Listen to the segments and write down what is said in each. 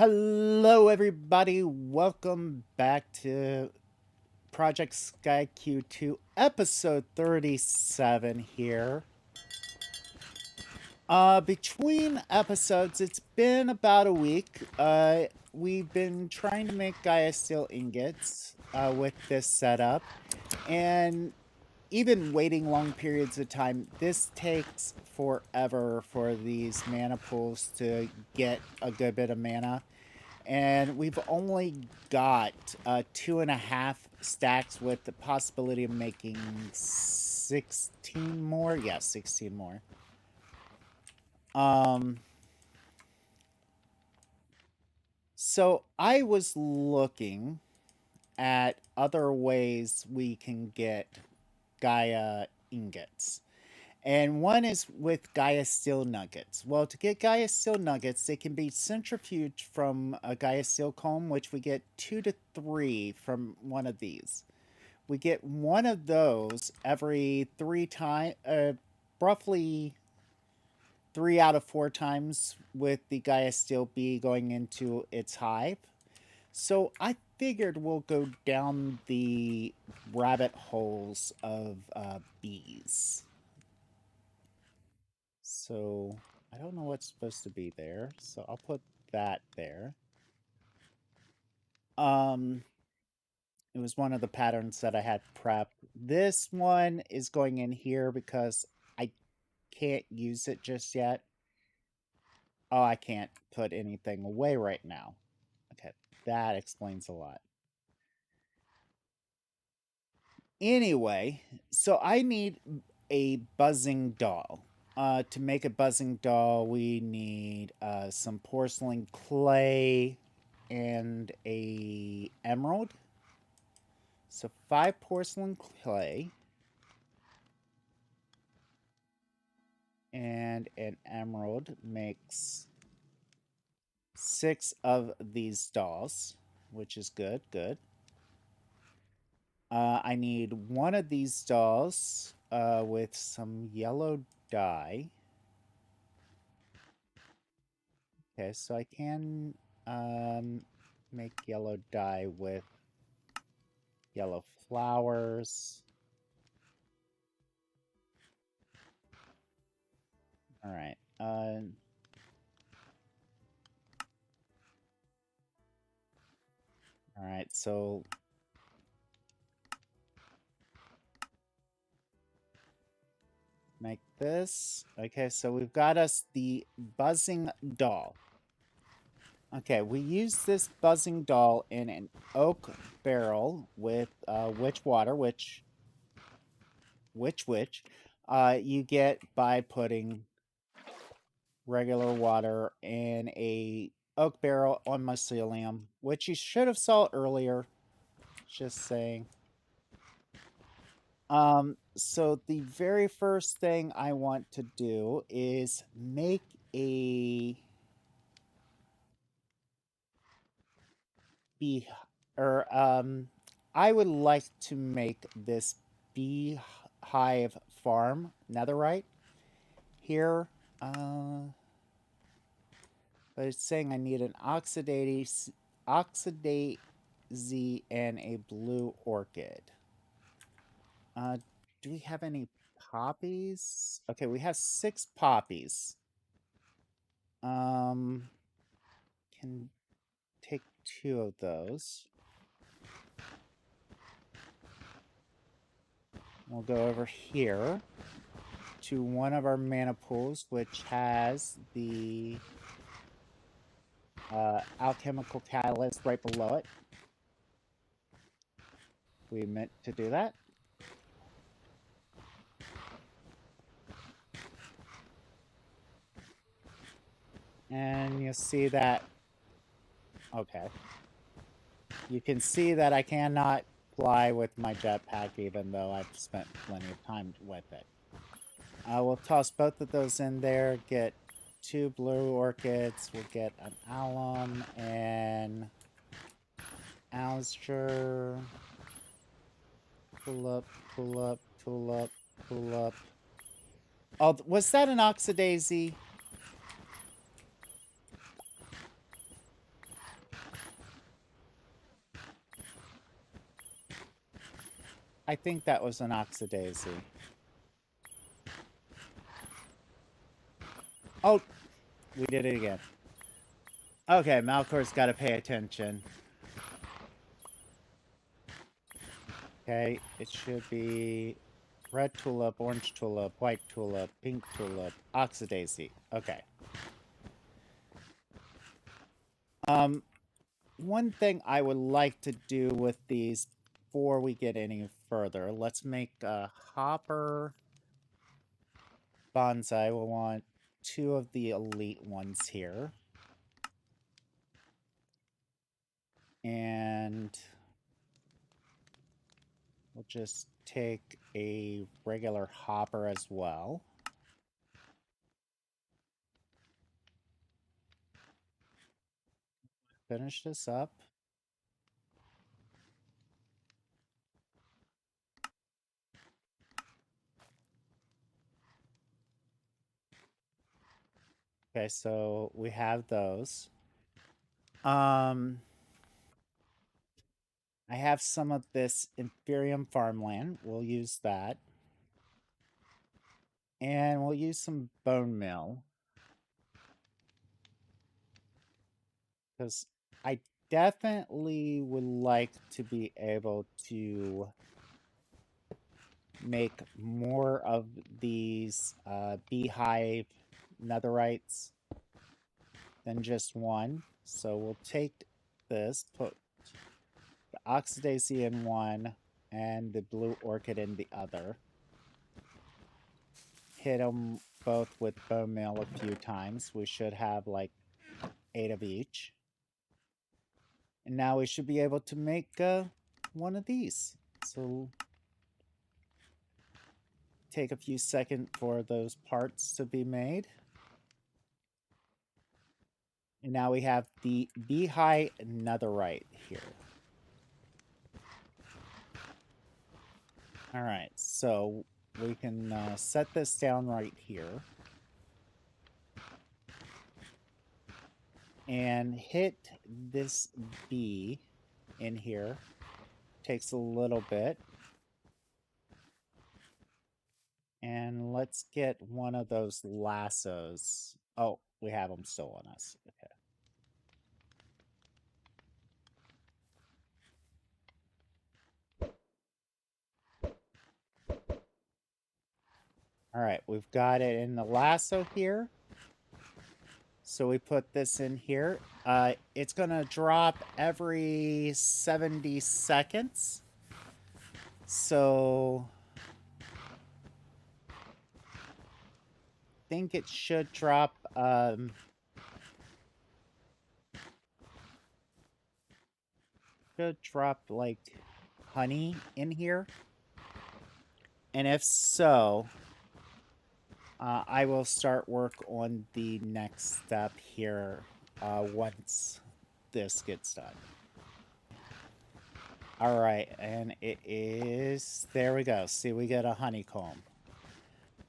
Hello, everybody. Welcome back to Project Sky Q2, episode 37 here. Between episodes, it's been about a week. We've been trying to make Gaia Steel ingots with this setup, and even waiting long periods of time. This takes forever for these mana pools to get a good bit of mana. And we've only got 2.5 stacks with the possibility of making 16 more. Yeah, 16 more. So I was looking at other ways we can get Gaia ingots. And one is with Gaia Steel nuggets. Well, to get Gaia Steel nuggets, they can be centrifuged from a Gaia Steel comb, which we get 2 to 3 from one of these. We get one of those every 3 times, roughly 3 out of 4 times with the Gaia Steel bee going into its hive. So I figured we'll go down the rabbit holes of bees. So I don't know what's supposed to be there, so I'll put that there. It was one of the patterns that I had prepped. This one is going in here because I can't use it just yet. Oh, I can't put anything away right now. Okay, that explains a lot. Anyway, so I need a buzzing doll. To make a buzzing doll, we need some porcelain clay and a emerald. So 5 porcelain clay and an emerald makes 6 of these dolls, which is good. I need one of these dolls with some yellow dye. Okay, so I can make yellow dye with yellow flowers. All right. All right, so make this. Okay, so we've got us the buzzing doll. Okay, we use this buzzing doll in an oak barrel with witch water, which you get by putting regular water in a oak barrel on mycelium, which you should have saw earlier. Just saying. So the very first thing I want to do is make a bee, or I would like to make this beehive farm netherite here. But it's saying I need an oxidase and a blue orchid. Do we have any poppies? Okay, we have 6 poppies. Can take 2 of those. We'll go over here to one of our mana pools, which has the alchemical catalyst right below it. We meant to do that. And you'll see that, okay. You can see that I cannot fly with my jetpack, even though I've spent plenty of time with it. We'll toss both of those in there, get 2 blue orchids, we'll get an alum and azure. Pull up. Oh, was that an oxidase? I think that was an 𝐻𝐸𝐴𝐶. Oh, we did it again. Okay, Malcor's got to pay attention. Okay, it should be red tulip, orange tulip, white tulip, pink tulip, 𝐻𝐸𝐴𝐶. Okay. One thing I would like to do with these before we get any further, let's make a hopper bonsai. We'll want 2 of the elite ones here. And we'll just take a regular hopper as well. Finish this up. Okay, so we have those. I have some of this Inferium farmland. We'll use that. And we'll use some bone meal. Because I definitely would like to be able to make more of these beehive netherites than just one. So we'll take this, put the 𝐲𝐴𝐴𝐴𝐴 in one and the blue orchid in the other. Hit them both with bone meal a few times. We should have like 8 of each. And now we should be able to make one of these. So take a few seconds for those parts to be made. And now we have the beehive netherite here. All right, so we can set this down right here. And hit this bee in here. Takes a little bit. And let's get one of those lassos. Oh, we have them still on us. Okay. All right, we've got it in the lasso here. So we put this in here. It's going to drop every 70 seconds. So I think it should drop like honey in here. And if so, I will start work on the next step here once this gets done. All right, and it is, there we go. See, we get a honeycomb.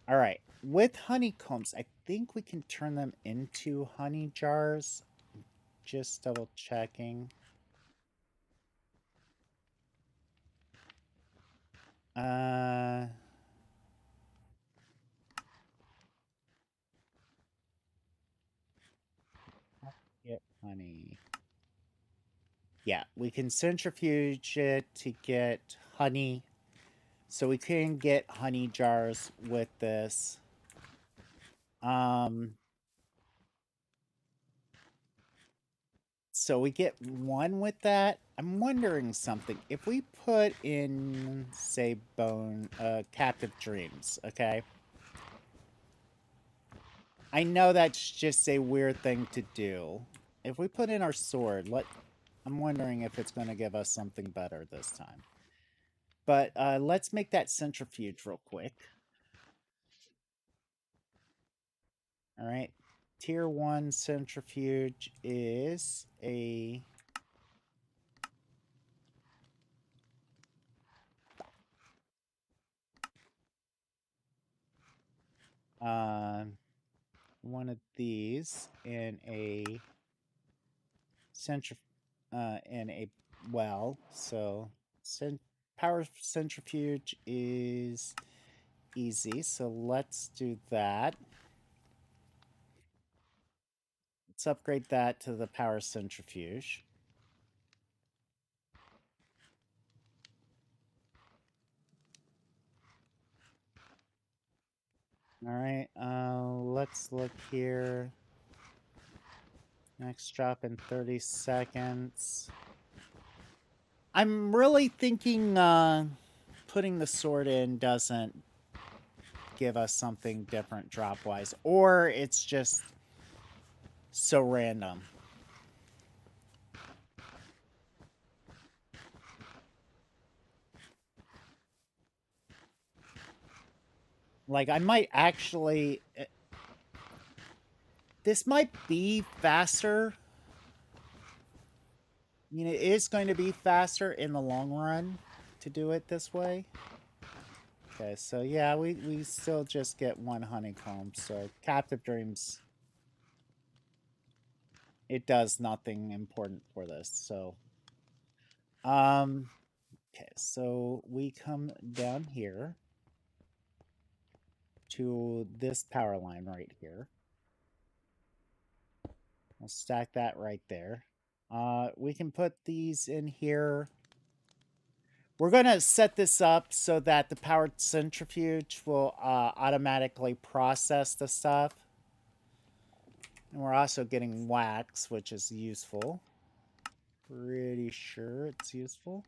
All right, with honeycombs, I think we can turn them into honey jars. Just double checking. Get honey. Yeah, we can centrifuge it to get honey. So we can get honey jars with this. So we get one with that. I'm wondering something. If we put in, say, captive dreams, okay? I know that's just a weird thing to do. If we put in our sword, I'm wondering if it's going to give us something better this time. But let's make that centrifuge real quick. All right. Tier 1 centrifuge is a... one of these in a in a well. So power centrifuge is easy, so let's do that. Let's upgrade that to the power centrifuge. All right, let's look here. Next drop in 30 seconds. I'm really thinking putting the sword in doesn't give us something different drop-wise, or it's just so random. Like, I might actually... This might be faster. You know, it is going to be faster in the long run to do it this way. Okay, so yeah, we still just get one honeycomb. So Captive Dreams, it does nothing important for this. So, okay, so we come down here to this power line right here. We'll stack that right there. We can put these in here. We're going to set this up so that the powered centrifuge will automatically process the stuff. And we're also getting wax, which is useful. Pretty sure it's useful.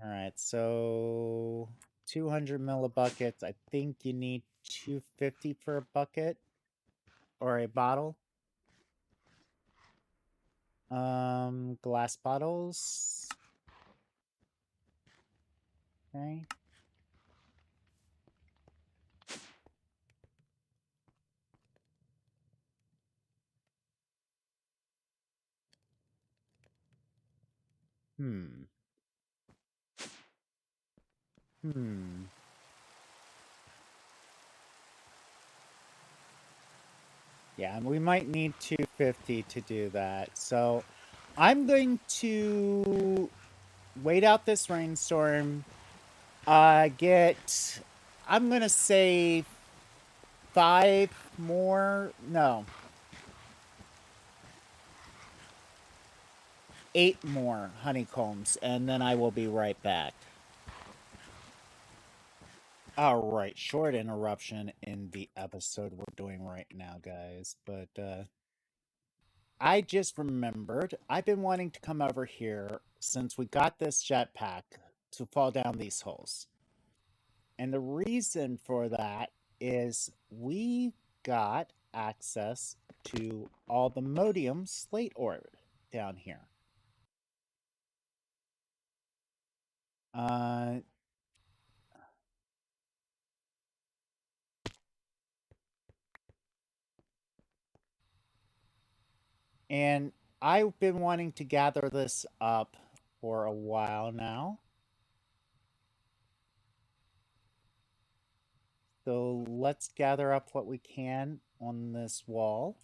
All right, so 200 millibuckets. I think you need 250 for a bucket or a bottle. Glass bottles. Okay. Hmm. Yeah, we might need 250 to do that. So I'm going to wait out this rainstorm. I'm going to say 5 more. No. 8 more honeycombs, and then I will be right back. All right, short interruption in the episode we're doing right now, guys. But I just remembered I've been wanting to come over here since we got this jetpack to fall down these holes. And the reason for that is we got access to all the Modium slate ore down here. And I've been wanting to gather this up for a while now. So let's gather up what we can on this wall.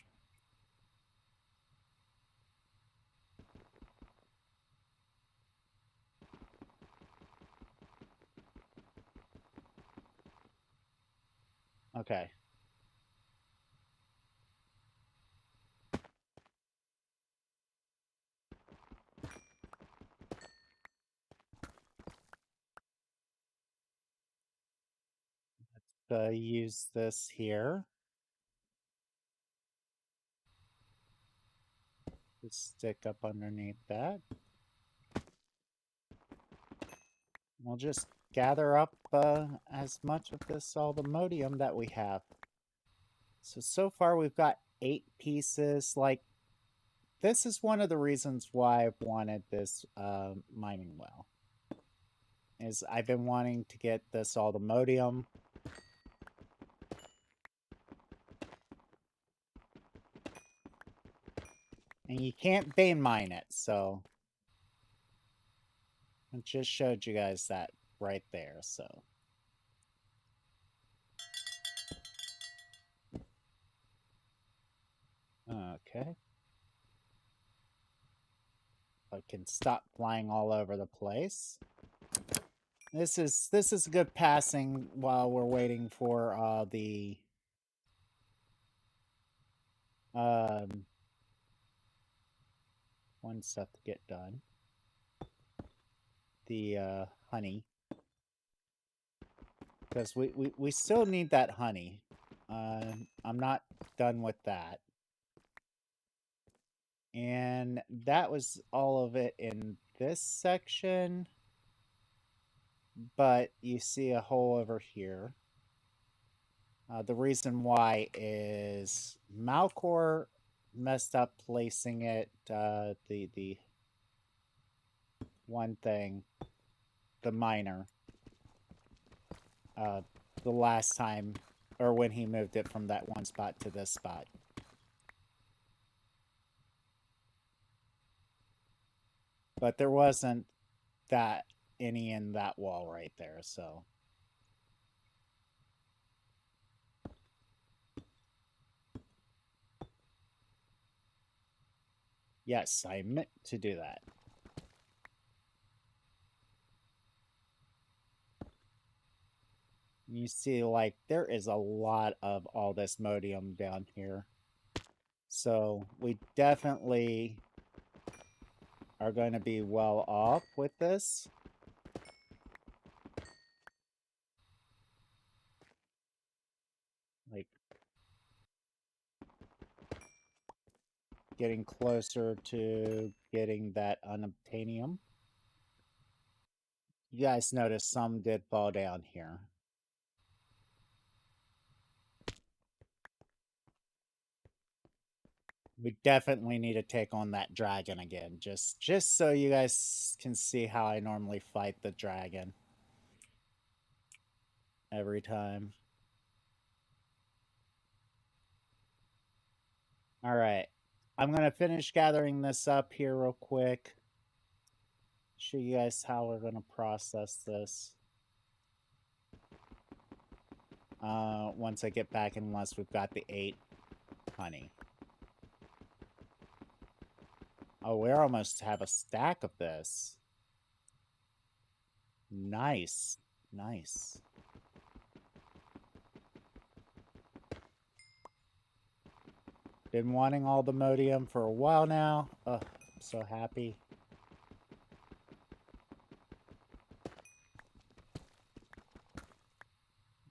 Okay. Let's use this here. Just stick up underneath that. We'll just gather up as much of this all the Modium that we have. So far we've got 8 pieces. Like, this is one of the reasons why I've wanted this mining well. Is I've been wanting to get this all the Modium. And you can't vein mine it, so I just showed you guys that right there, so. Okay. I can stop flying all over the place. This is good passing while we're waiting for the one stuff to get done. The honey. Because we still need that honey. I'm not done with that. And that was all of it in this section. But you see a hole over here. The reason why is Malcor messed up placing it, the one thing, the miner, the last time, or when he moved it from that one spot to this spot. But there wasn't any in that wall right there, so. Yes, I meant to do that. You see, like, there is a lot of all this modium down here. So we definitely are going to be well off with this. Like, getting closer to getting that unobtainium. You guys notice some did fall down here. We definitely need to take on that dragon again, just so you guys can see how I normally fight the dragon. Every time. Alright. I'm going to finish gathering this up here real quick. Show you guys how we're going to process this. Once I get back, unless we've got the 8 honey. Oh, we almost have a stack of this. Nice. Nice. Been wanting all the modium for a while now. Ugh, I'm so happy.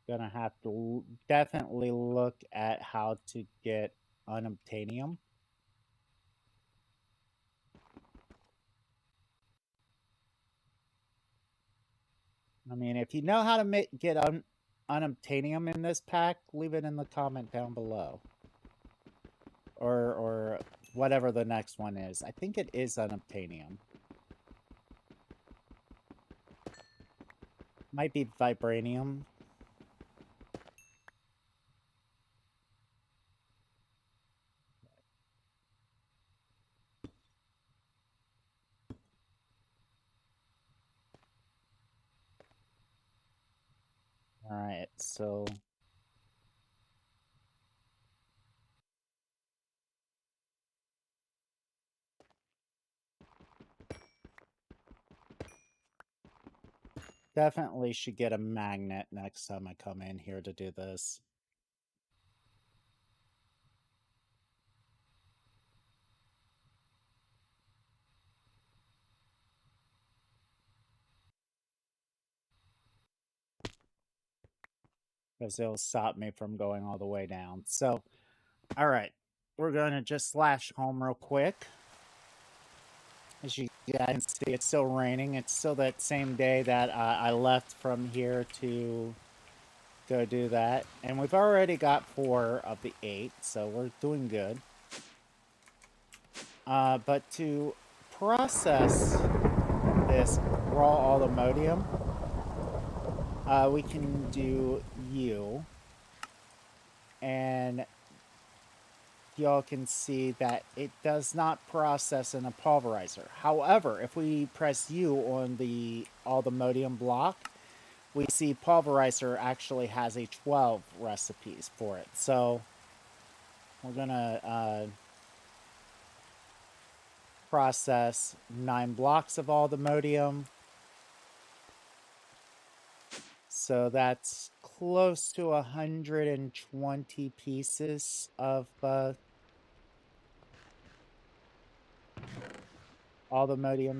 Gonna have to definitely look at how to get unobtainium. I mean, if you know how to get unobtainium in this pack, leave it in the comment down below. Or whatever the next one is. I think it is unobtainium. Might be vibranium. Alright, so definitely should get a magnet next time I come in here to do this. Because it'll stop me from going all the way down. So, alright. We're going to just slash home real quick. As you guys can see, it's still raining. It's still that same day that I left from here to go do that. And we've already got 4 of the 8, so we're doing good. But to process this raw allomodium, we can do U. And y'all can see that it does not process in a pulverizer. However, if we press U on the allomodium block, we see pulverizer actually has a 12 recipes for it. So we're gonna process 9 blocks of 𝐷𝘦𝕰. So that's close to 120 pieces of 𝐷𝘦𝕰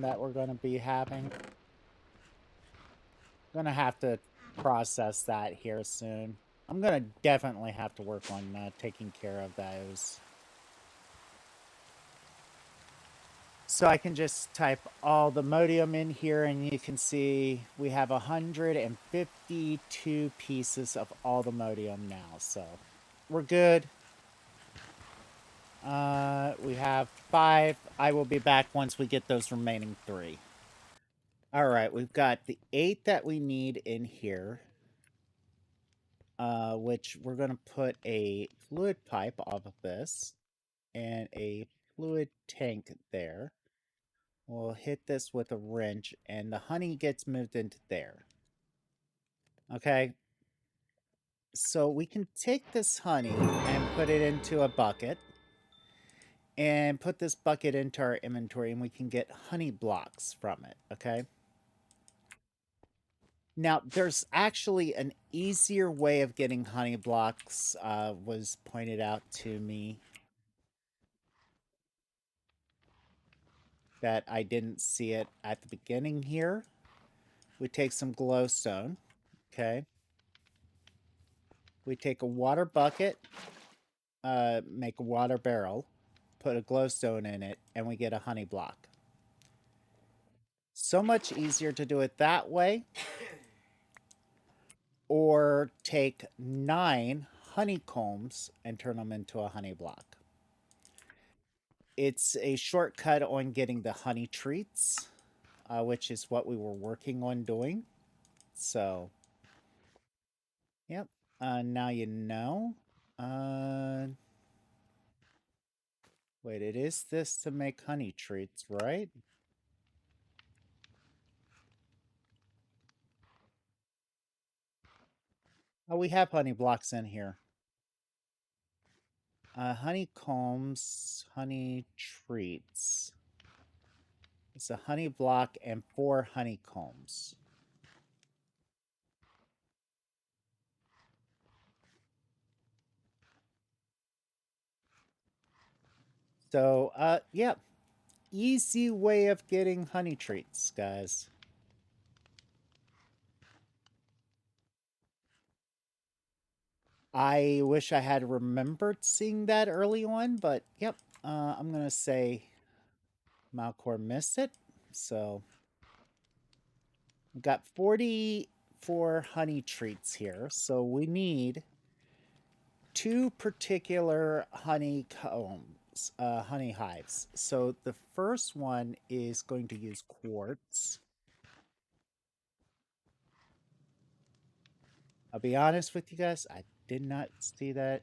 that we're going to be having. I'm going to have to process that here soon. I'm going to definitely have to work on taking care of those. So I can just type 𝐷𝘦𝕰 in here, and you can see we have 152 pieces of 𝐷𝘦𝕰 now. So we're good. We have 5. I will be back once we get those remaining 3. All right, we've got the 8 that we need in here, which we're going to put a fluid pipe off of this and a fluid tank there. We'll hit this with a wrench, and the honey gets moved into there. Okay. So we can take this honey and put it into a bucket. And put this bucket into our inventory, and we can get honey blocks from it, okay? Now, there's actually an easier way of getting honey blocks, was pointed out to me, that I didn't see it at the beginning here. We take some glowstone, okay? We take a water bucket, make a water barrel, put a glowstone in it, and we get a honey block. So much easier to do it that way. Or take 9 honeycombs and turn them into a honey block. It's a shortcut on getting the honey treats, which is what we were working on doing. So, yep. Now you know. Wait, it is this to make honey treats, right? Oh, we have honey blocks in here. Honeycombs, honey treats. It's a honey block and 4 honeycombs. So, yeah. Easy way of getting honey treats, guys. I wish I had remembered seeing that early on, but yep. I'm going to say 𝐷𝘦𝐿 missed it. So, we've got 44 honey treats here. So, we need 2 particular honeycombs, honey hives. So, the first one is going to use quartz. I'll be honest with you guys, I did not see that.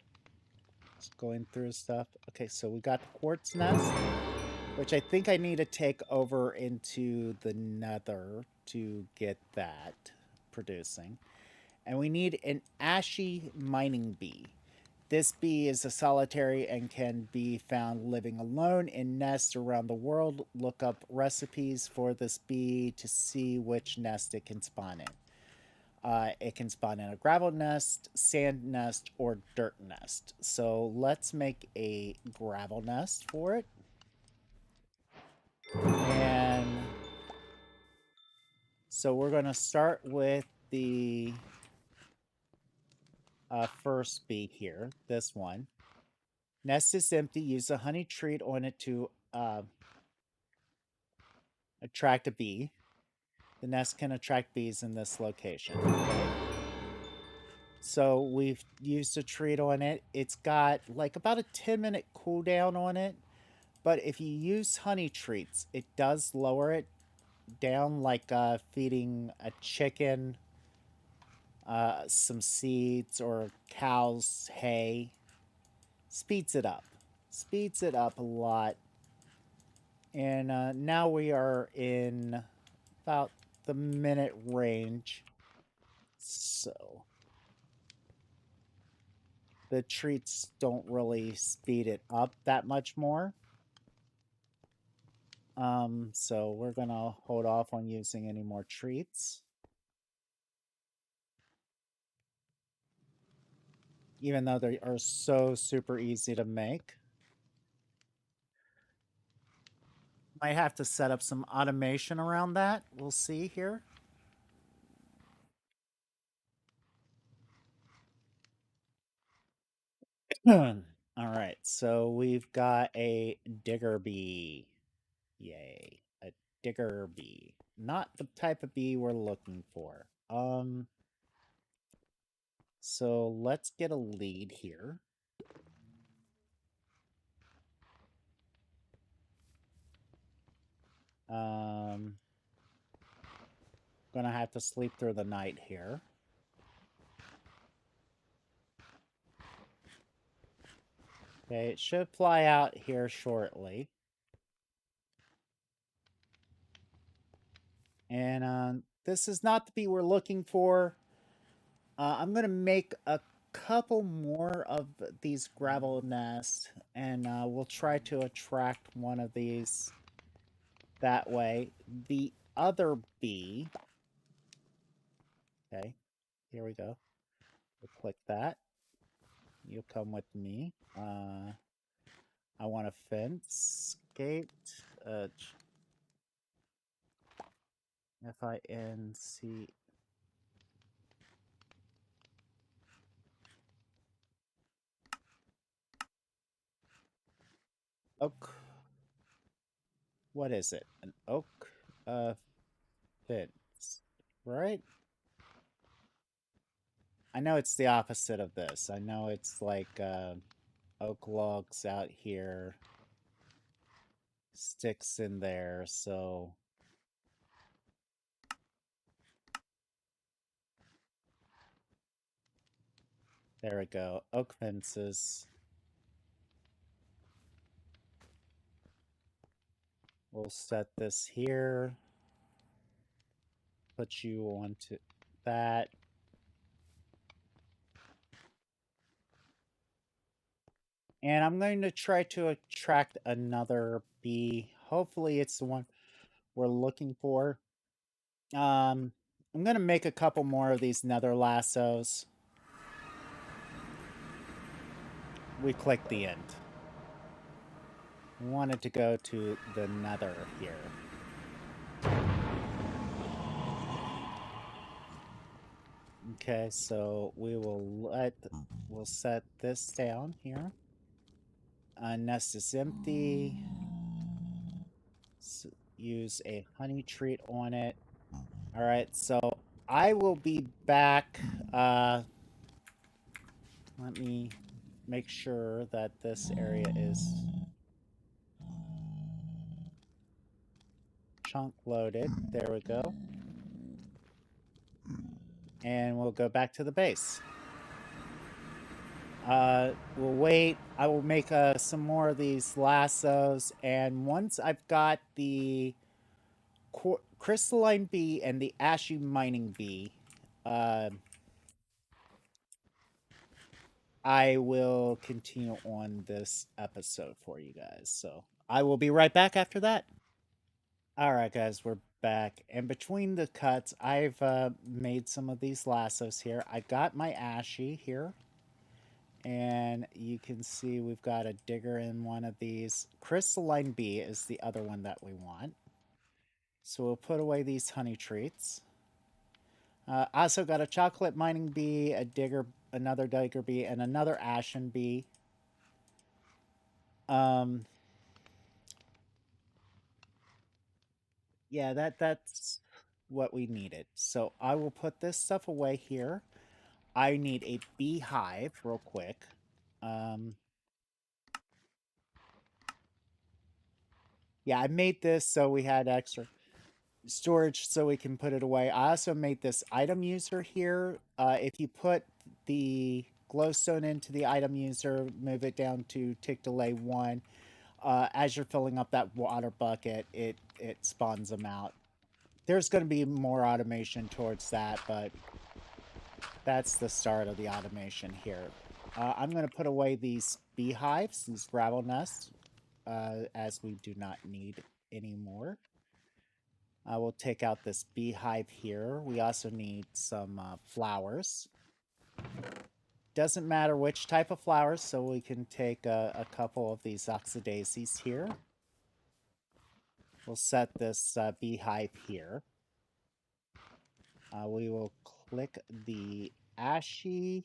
Just going through stuff. Okay, so we got the quartz nest, which I think I need to take over into the nether to get that producing. And we need an ashy mining bee. This bee is a solitary and can be found living alone in nests around the world. Look up recipes for this bee to see which nest it can spawn in. It can spawn in a gravel nest, sand nest, or dirt nest. So let's make a gravel nest for it. And so we're going to start with the first bee here, this one. Nest is empty. Use a honey treat on it to attract a bee. The nest can attract bees in this location. Okay? So we've used a treat on it. It's got like about a 10-minute cooldown on it. But if you use honey treats, it does lower it down, like feeding a chicken some seeds or cows hay. Speeds it up. Speeds it up a lot. And now we are in about the minute range. So the treats don't really speed it up that much more. So we're gonna hold off on using any more treats. Even though they are so super easy to make. Might have to set up some automation around that. We'll see here. All right, so we've got a digger bee. Yay, a digger bee. Not the type of bee we're looking for. So let's get a lead here. Gonna have to sleep through the night here. Okay, it should fly out here shortly. And this is not the bee we're looking for. I'm gonna make a couple more of these gravel nests, and we'll try to attract one of these that way. The other bee, okay, here we go. We'll click that. You'll come with me. I want a fence gate. FINC. Oak. What is it? An oak fence, right? I know it's the opposite of this. I know it's like oak logs out here, sticks in there, so there we go. Oak fences. We'll set this here. Put you onto that. And I'm going to try to attract another bee. Hopefully it's the one we're looking for. I'm going to make a couple more of these nether lassos. We click the end. We wanted to go to the nether here. Okay, so we'll set this down here. Nest is empty. So use a honey treat on it. All right, so I will be back. Let me make sure that this area is chunk loaded. There we go. And we'll go back to the base. We'll wait. I will make some more of these lassos. And once I've got the crystalline bee and the ashy mining bee, I will continue on this episode for you guys. So I will be right back after that. All right, guys, we're back. And between the cuts, I've made some of these lassos here. I got my ashy here. And you can see we've got a digger in one of these. Crystalline bee is the other one that we want. So we'll put away these honey treats. I also got a chocolate mining bee, a digger, another digger bee, and another ashen bee. Yeah, that's what we needed. So I will put this stuff away here. I need a beehive real quick. Yeah, I made this so we had extra storage so we can put it away. I also made this item user here. If you put the glowstone into the item user, move it down to tick delay 1. As you're filling up that water bucket, it spawns them out. There's going to be more automation towards that, but that's the start of the automation here. I'm going to put away these beehives, these gravel nests, as we do not need anymore. I will take out this beehive here. We also need some flowers. Doesn't matter which type of flowers, so we can take a couple of these oxydaisies here. We'll set this beehive here. We will click the ashy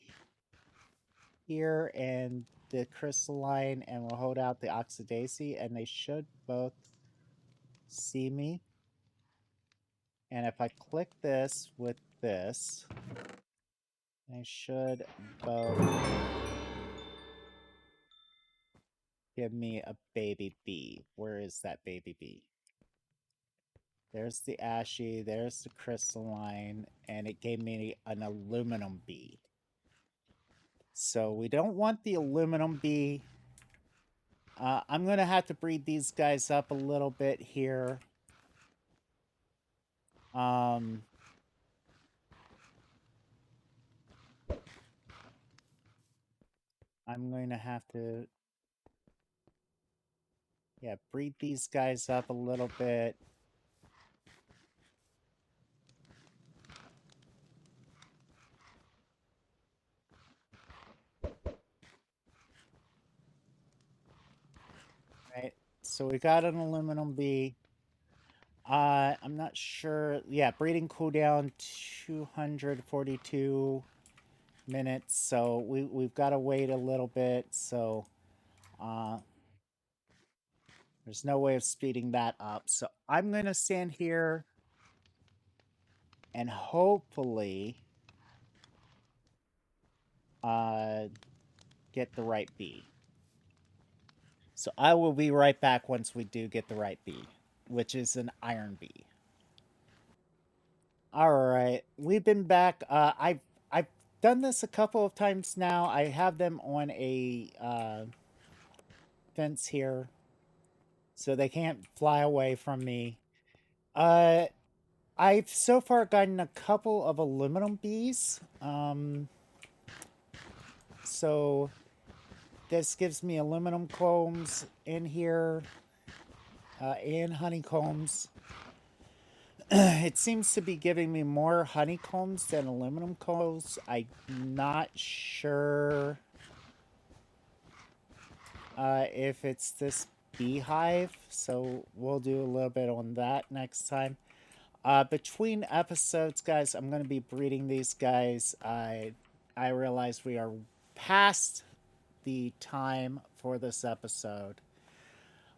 here and the crystalline, and we'll hold out the oxydaisy, and they should both see me. And if I click this with this, they should both give me a baby bee. Where is that baby bee? There's the ashy, there's the crystalline, and it gave me an aluminum bee. So we don't want the aluminum bee. I'm going to have to breed these guys up a little bit here. I'm going to have to, breed these guys up a little bit. Right, so we got an aluminum bee. I'm not sure. Yeah, breeding cooldown 242 minutes. So we've got to wait a little bit. So there's no way of speeding that up. So I'm going to stand here and hopefully get the right bee. So I will be right back once we do get the right bee, which is an iron bee. All right, we've been back. I've done this a couple of times now. I have them on a fence here, so they can't fly away from me. I've so far gotten a couple of aluminum bees. So this gives me aluminum combs in here and honeycombs. It seems to be giving me more honeycombs than aluminum combs. I'm not sure if it's this beehive, so we'll do a little bit on that next time. Between episodes, guys, I'm going to be breeding these guys. I realize we are past the time for this episode.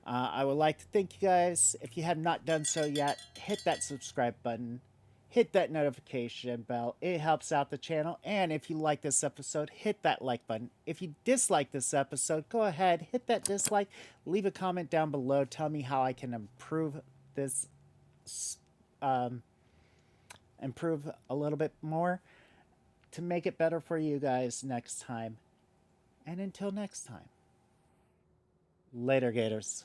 I would like to thank you guys. If you have not done so yet, hit that subscribe button. Hit that notification bell. It helps out the channel. And if you like this episode, hit that like button. If you dislike this episode, go ahead, hit that dislike. Leave a comment down below. Tell me how I can improve this, improve a little bit more to make it better for you guys next time. And until next time, later, Gators.